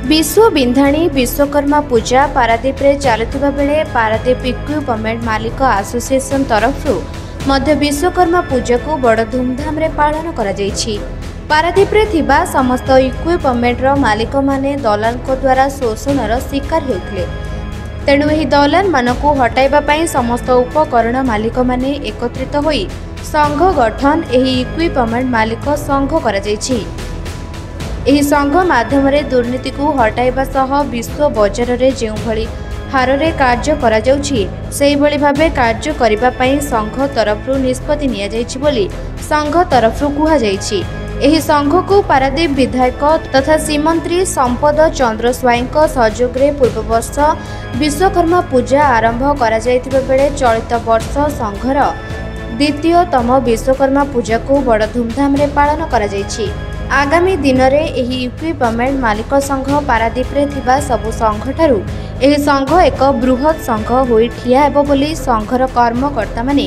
विश्व विंधाणी विश्वकर्मा पूजा पारादीप रे चलुवा बेले पारादीप इक्विपमेंट मालिक एसोसिएशन तरफ मध्य विश्वकर्मा पूजा को बड़ धूमधाम रे पालन करा जायछि। पारादीप रे थिबा समस्त इक्विपमेंट रो मालिक माने दलाल को द्वारा शोषणर शिकार हेउथले। तेणु एही दलाल मानकु हटाइबा पई समस्त उपकरण मालिक माने एकत्रित होई संघ गठन एही इक्विपमेंट मालिक संघ करा जायछि। एही संघ माध्यम दुर्नीति को हटाइबा सह विश्व बजार रे जेउ भली हार रे कार्य करा जाउछि सेही भली भाबे कार्य करिबा पई संघ तरफ निष्पत्ति निया जायछि बोली संघ तरफ कुहा जायछि। एही संघ को पारादीप विधायक तथा श्रीमंत्री संपद चंद्र स्वाई सहयोग रे पूर्व वर्ष विश्वकर्मा पूजा आरंभ करा जायतिबा बेले चलित वर्ष संघर द्वितीयतम विश्वकर्मा पूजा को बड़ धूमधाम रे पालन करा जायछि। आगामी दिन रे एही इक्विपमेंट मालिक संघ पारादीप रे थिबा सबु संघ ठारू एही संघ एक बृहत संघ होई ठिया हेबो बोली संघर कर्मकर्ता माने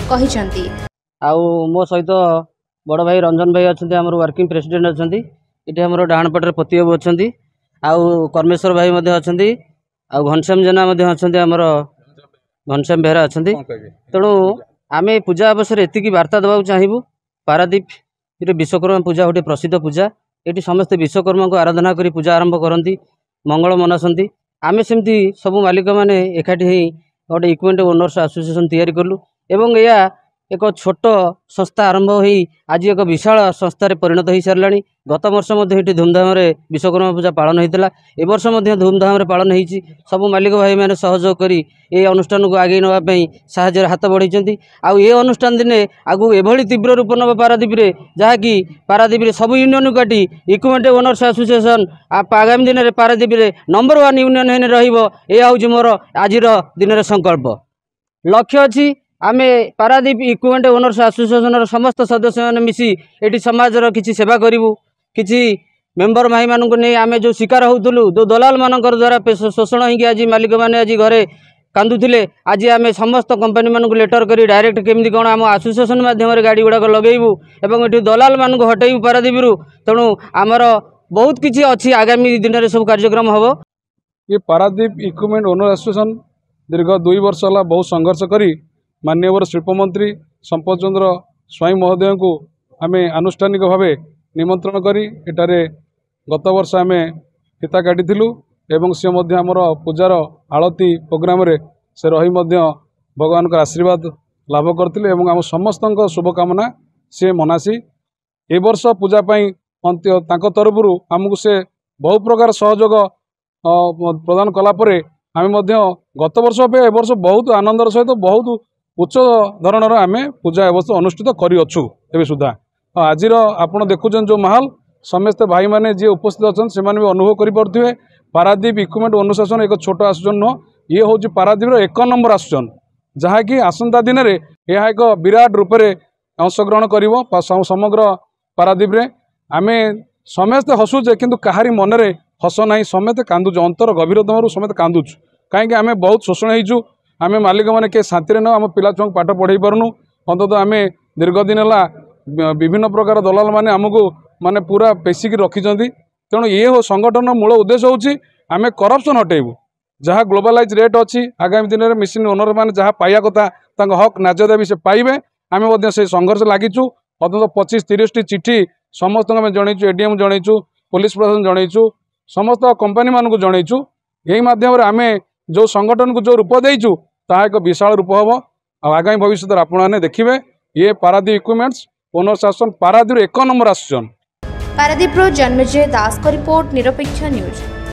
कहिसंती। आउ मो सहित बड़ भाई रंजन भाई अछंती, हमर वर्किंग प्रेसिडेंट अछंती, इटे हमर डाहण पटरे पति बाबू अछंती, आउ कर्मेश्वर भाई मध्ये अछंती, आउ घनश्याम जेना मध्ये अछंती, हमर घनश्याम बेहरा अछंती। तेणु आमे पूजा अवसर एतिकी वार्ता देबाक चाहिबू। पारादीप ये विश्वकर्मा पूजा गोटे प्रसिद्ध पूजा। ये समस्त विश्वकर्मा को आराधना करी पूजा आरंभ करती, मंगल मनासती। आमे सेमती सबु मालिक माने एकाठी ही गोटे इक्विपमेंट ओनर्स एसोसिएशन तैयारी कलु एवं या एक छोट संस्था आरंभ होई आज एक विशाल संस्थार परिणत हो सारे। गत वर्ष ये धूमधाम विश्वकर्मा पूजा पालन होता, ए वर्ष धूमधाम पालन हो। सब मालिक भाई मैंने सहयोग करी ये अनुष्ठान को आगे नापी साहाय्य हाथ बढ़ाई। आउ ये अनुष्ठान दिने आगु एभली तीव्र रूप नब पारादीप रे, जहाँकि पारादीप रे सब यूनियन काटी इक्विपमेंट ओनर्स एसोसिएशन आगामी दिन में पारादीप रे नंबर 1 यूनियन होने रहिबो। ए हूँ मोर आज दिन में संकल्प। लक्ष्य अच्छी आमे पारादीप इक्विपमेंट ओनर्स एसोसिएशन समस्त सदस्य मैंने मिसी ये समाजर किसी सेवा करूँ। किसी मेम्बर भाई मान नहीं आमे जो शिकार होलु जो दलाल मान द्वारा शोषण होगी आज मालिक मैंने आज घरे कांदुले, आज आमे समस्त कंपनी मान लेटर करी डायरेक्ट केमती कौन आम एसोसिएशन माध्यम गाड़ी गुड़ाक लगेबू एवं ये दलाल मान हटेबू पारादीप रु। तेणु आमर बहुत किसी अच्छी आगामी दिन में सब कार्यक्रम हम। ये पारादीप इक्विपमेंट ओनर एसोसिएशन दीर्घ 2 वर्ष है बहुत संघर्ष करी माननीय शिल्पमंत्री संपद चंद्र स्वाई महोदय को आम आनुष्ठानिक भाव निमंत्रण करी एटारे गत वर्ष आम फिता काटी एवं सी आमर पूजार आलती प्रोग्राम रे से रही भगवान का आशीर्वाद लाभ करते एवं आम समस्त शुभकामना सी मनासी। ए वर्ष पूजापाई अंत्य तरफ आमको से बहु प्रकार सहयोग प्रदान कलापर आम गत वर्ष ए वर्ष बहुत आनंदर सहित बहुत उच्च धरणर आम पूजा व्यवस्था अनुष्ठित करूँ एवं सुधा। आज आपड़ देखुन जो माहौल समस्ते भाई मैंने जी उपस्थित अच्छा से भी अनुभव करें। पारादीप इक्विपमेंट ओनर्स एसोसिएशन एक छोट आसोसिएशन नुह, ये हूँ पारादीप 1 नंबर आसोसिएशन जहाँकि आसंता दिन में यह एक विराट रूप से अंशग्रहण कर समग्र पारादीप रे। आम समस्ते हसुचे किंतु कहारी मन में हस ना, समस्ते कांदुच अंतर गभीरतम समस्ते कांदुच कहीं आम बहुत शोषण हो। आम मालिक मैंने के शांति न आम पिला छुआ पाठ पढ़ाई पार्नु। अंततः आम दीर्घ दिन है विभिन्न प्रकार दलाल माने आमको माने पूरा पेसिक रखिंट। तेणु ये हो संगठन मूल उद्देश्य होची आम करप्शन हटेबू। जहाँ ग्लोबलाइज रेट अच्छी आगामी दिन में मेसीन ओनर मैंने जहाँ पाइया कथा हक नाजदा भी से पाइबे। आम से संघर्ष लगिचु। अंततः 25-30 टी चिठी समस्त जनईचु, एडीएम जनईचु, पुलिस प्रशासन जनईचु, समस्त कंपनी मानक जनईचु। यही माध्यम आम जो संगठन को जो रूप देचु ता एक विशाल रूप हम। आगामी भविष्य आपने देखिए ये Paradip equipments owners association Paradip 1 number association. Paradip Janmejay Das को रिपोर्ट निरपेक्ष न्यूज।